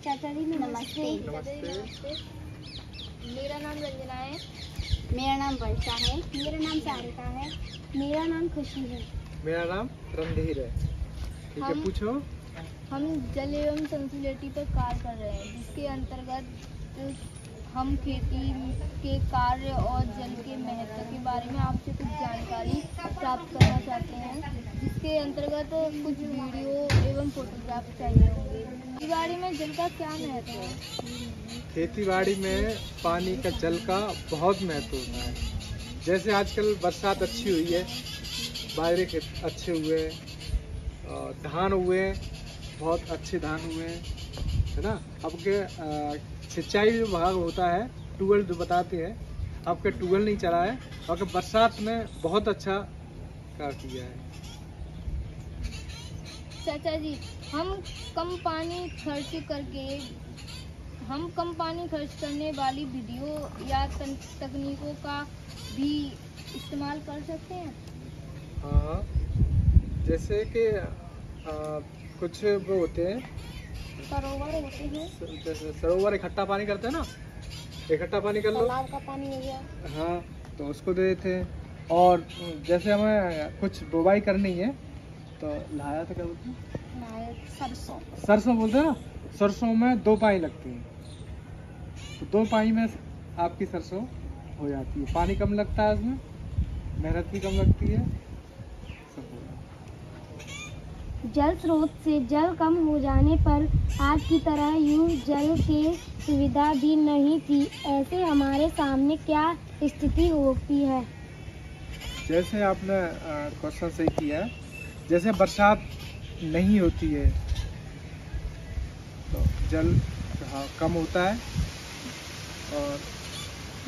चाचा जी नमस्ते। नमस्ते। मेरा नाम रंजना है। मेरा नाम वर्षा है। मेरा नाम सारिका है। मेरा नाम खुशी है। मेरा नाम रणधीर है। ठीक है, पूछो। हम जल एवं संस्कृति पर कार्य कर रहे हैं, जिसके अंतर्गत हम खेती के कार्य और जल के महत्व के बारे में आपसे कुछ जानकारी प्राप्त करना चाहते हैं, जिसके अंतर्गत कुछ वीडियो एवं फोटोग्राफ चाहिए होंगे। खेती बाड़ी में जल का क्या महत्व है? खेती बाड़ी में पानी का, जल का बहुत महत्व होता है। जैसे आजकल बरसात अच्छी हुई है, बाजरे के अच्छे हुए, धान हुए, बहुत अच्छे धान हुए हैं, है ना। अब के सिंचाई विभाग होता है, ट्यूबवेल जो बताते हैं, आपका ट्यूबवेल नहीं चला है, और बरसात में बहुत अच्छा कार्य किया है। चाचा जी, हम कम पानी खर्च करने वाली विधियों या तकनीकों का भी इस्तेमाल कर सकते हैं। हाँ, जैसे कि कुछ वो होते हैं, सरोवर होते हैं, जैसे सरोवर इकट्ठा पानी करते हैं ना, इकट्ठा पानी कर लो, तालाब का पानी हो गया। हाँ, तो उसको दे देते हैं। और जैसे हमें कुछ बुवाई करनी है तो लाया था, क्या बोलते हैं, सरसों बोलते हैं ना। सरसों में 2 पानी लगती हैं, तो 2 पानी में आपकी सरसों हो जाती है। पानी कम लगता है उसमें, मेहनत भी कम लगती है, सब हो जाता है। जल स्रोत से जल कम हो जाने पर आज की तरह यूं जल की सुविधा भी नहीं थी, ऐसे हमारे सामने क्या स्थिति होती है? जैसे आपने क्वेश्चन सही किया है। जैसे बरसात नहीं होती है तो जल कम होता है, और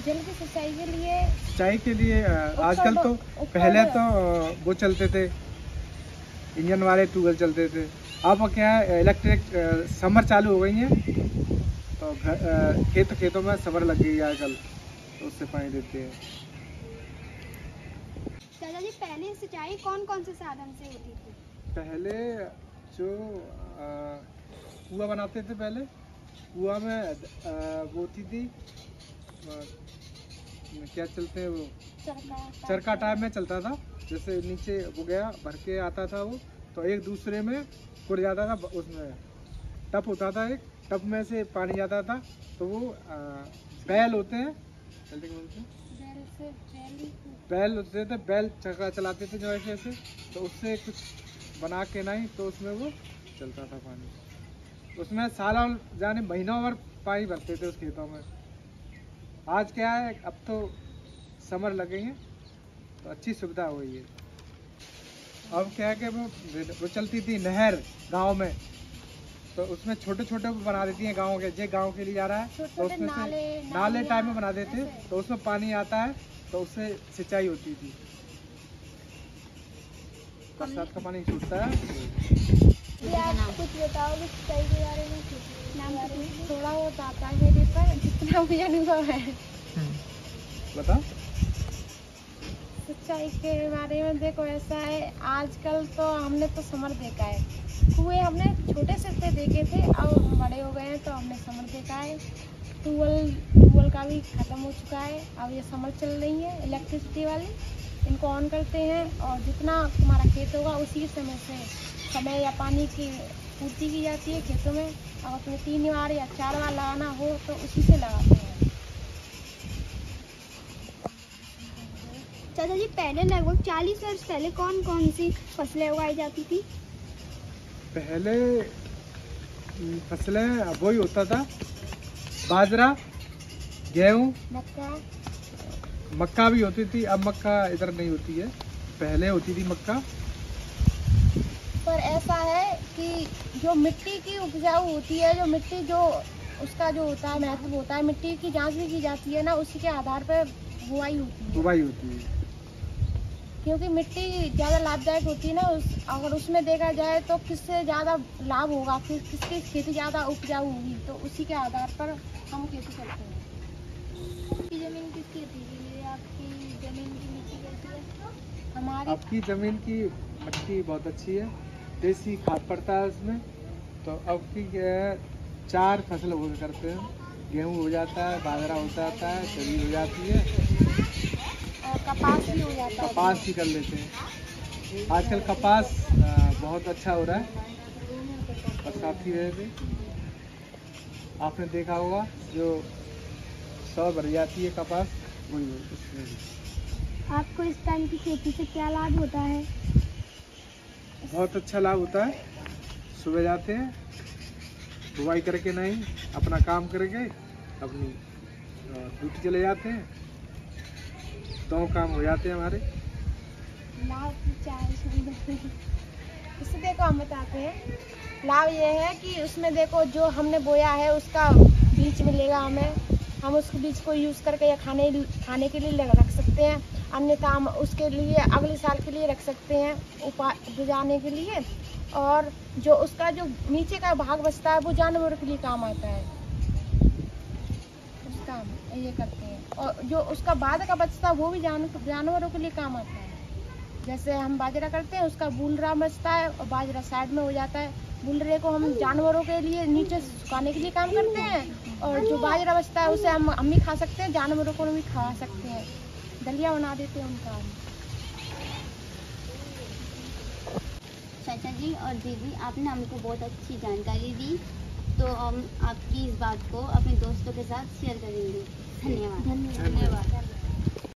जल की सिंचाई के लिए आजकल तो, पहले तो वो चलते थे, इंजन वाले ट्यूबवेल चलते थे। अब क्या है, इलेक्ट्रिक समर चालू हो गई है, तो खेतों में समर लग गई है आजकल, तो उससे पानी देते हैं। चाचा जी, पहले सिंचाई कौन कौन से साधन से होती थी? पहले जो कुआं बनाते थे, पहले कुआं में वो होती थी, क्या चलते हैं वो, चरखा टाइप में चलता था। जैसे नीचे वो गया भर के आता था वो, तो एक दूसरे में कुड़ जाता था, उसमें टप होता था, एक टप में से पानी जाता था, तो वो बैल होते हैं, बैल होते थे, बैल चरखा चलाते थे जो ऐसे, तो उससे कुछ बना के नहीं, तो उसमें वो चलता था पानी। उसमें सालों जाने महीनों भर पानी भरते थे उस खेतों में। आज क्या है, अब तो समर लगे हैं, तो अच्छी सुविधा हो गई है। अब क्या है कि वो चलती थी नहर गांव में, तो उसमें छोटे छोटे बना देती हैं गांव के, जे गांव के लिए जा रहा है, तो उसमें से नाले टाइप में बना देते, तो उसमें पानी आता है, तो उससे सिंचाई होती थी। बरसात का पानी छूटता है। आप कुछ बताओगे सिंचाई के बारे में? थोड़ा बहुत आता है मेरे पर, जितना मुझे अनुभव है। बताओ। सिंचाई के बारे में देखो, ऐसा है, आजकल तो हमने तो समर देखा है, कुएं हमने छोटे से पे देखे थे, अब बड़े हो गए हैं तो हमने समर देखा है। ट्यूबवेल का भी ख़त्म हो चुका है, अब ये समर चल रही है इलेक्ट्रिसिटी वाली, इनको ऑन करते हैं, और जितना तुम्हारा खेत होगा उसी समय या पानी की पूर्ति की जाती है खेतों में। अगर तुम्हें 3 बार या 4 बार लगाना हो तो उसी से लगाते हैं। चाचा जी, पहले लगभग 40 वर्ष पहले कौन कौन सी फसलें उगाई जाती थी? पहले फसलें वही होता था, बाजरा, गेहूँ, मक्का भी होती थी। अब मक्का इधर नहीं होती है, पहले होती थी मक्का। पर ऐसा है कि जो मिट्टी की उपजाऊ होती है, जो मिट्टी जो उसका जो होता है महत्व होता है, मिट्टी की जांच भी की जाती है ना, उसी के आधार पर बुआई होती है। क्योंकि मिट्टी ज़्यादा लाभदायक होती है ना, अगर उसमें देखा जाए तो किससे ज़्यादा लाभ होगा, फिर किसकी खेती ज़्यादा उपजाऊ होगी, तो उसी के आधार पर हम खेती करते हैं। आपकी ज़मीन किस खेती के लिए? आपकी ज़मीन की मिट्टी कैसी है? आपकी ज़मीन की मिट्टी बहुत अच्छी है, देसी खाद पड़ता है उसमें। तो अब की 4 फसल हो करते हैं। गेहूँ हो जाता है, बाजरा हो जाता है, चरी हो जाती है और कपास भी हो जाता है। कपास भी कर लेते हैं। आजकल कपास बहुत अच्छा हो रहा है, बरसाती रहे थे। आपने देखा होगा जो 100 भर जाती है कपास, वही उसमें भी। आपको इस टाइम की खेती से क्या लाभ होता है? बहुत अच्छा लाभ होता है। सुबह जाते हैं, बुआई करके नहीं अपना काम करके अपनी ड्यूटी चले जाते हैं, 2 काम हो जाते हैं हमारे। लाभ क्या है इससे? देखो हम बताते हैं। लाभ ये है कि उसमें देखो जो हमने बोया है उसका बीज मिलेगा हमें। हम उस बीज को यूज़ करके या खाने के लिए रख सकते हैं, अन्यथा हम उसके लिए अगले साल के लिए रख सकते हैं उपजाने के लिए। और जो उसका जो नीचे का भाग बचता है वो जानवरों के लिए काम आता है, उसका हम ये करते हैं। और जो उसका बाद का बचता है वो भी जानवरों के लिए काम आता है। जैसे हम बाजरा करते हैं, उसका बूलरा बचता है और बाजरा साइड में हो जाता है। बूलरे को हम जानवरों के लिए नीचे सुखाने के लिए काम करते हैं, और जो बाजरा बचता है उसे हम भी खा सकते हैं, जानवरों को भी खा सकते हैं, दलिया बना देते हैं उनका। चाचा जी और दीदी, आपने हमको बहुत अच्छी जानकारी दी, तो हम आपकी इस बात को अपने दोस्तों के साथ शेयर करेंगे। धन्यवाद। धन्यवाद।